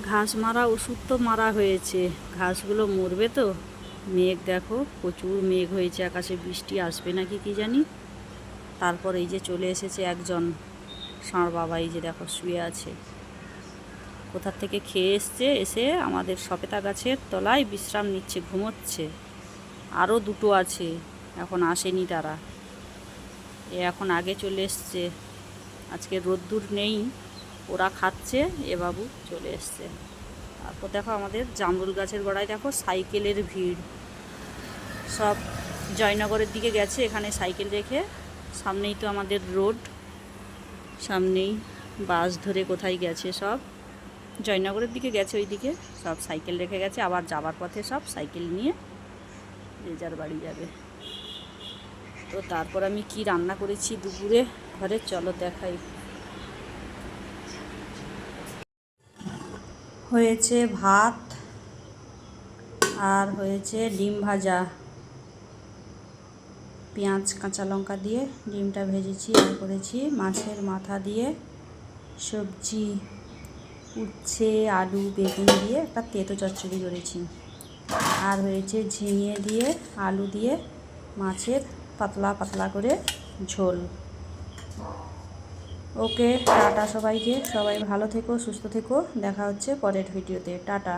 ঘাস মারা ওষুধ তো মারা হয়েছে, ঘাসগুলো মরবে তো। মেঘ দেখো, প্রচুর মেঘ হয়েছে আকাশে, বৃষ্টি আসবে নাকি কি জানি। তারপর এই যে চলে এসেছে একজন ষাঁড় বাবা, এই যে দেখো শুয়ে আছে। কোথার থেকে খেয়ে এসে আমাদের সপেতা গাছের তলায় বিশ্রাম নিচ্ছে, ঘুমোচ্ছে। আরও দুটো আছে, এখন আসেনি তারা, এখন আগে চলে এসছে। আজকে রোদ্দুর নেই, ওরা খাচ্ছে, এ বাবু চলে এসছে। তারপর দেখো আমাদের জামরুল গাছের গোড়ায় দেখো সাইকেলের ভিড়, সব জয়নগরের দিকে গেছে, এখানে সাইকেল রেখে। সামনেই তো আমাদের রোড, সামনেই বাস ধরে কোথায় গেছে, সব জয়নগরের দিকে গেছে, ওই দিকে সব সাইকেল রেখে গেছে। আবার যাবার পথে সব সাইকেল নিয়ে যে যার বাড়ি যাবে। তো তারপর আমি কি রান্না করেছি দুপুরে ঘরে, চলো দেখাই। হয়েছে ভাত আর হয়েছে ডিম ভাজা, পেঁয়াজ কাঁচা লঙ্কা দিয়ে ডিমটা ভেজেছি। আর করেছি মাছের মাথা দিয়ে সবজি, উচ্ছে আলু বেগুন দিয়ে একটা তেঁতো চচ্চড়ি করেছি। আর হয়েছে ঝিঙে দিয়ে আলু দিয়ে মাছের পাতলা পাতলা করে ঝোল। ওকে, টাটা সবাইকে, সবাই ভালো থেকো, সুস্থ থেকো, দেখা হচ্ছে পরের ভিডিওতে, টাটা।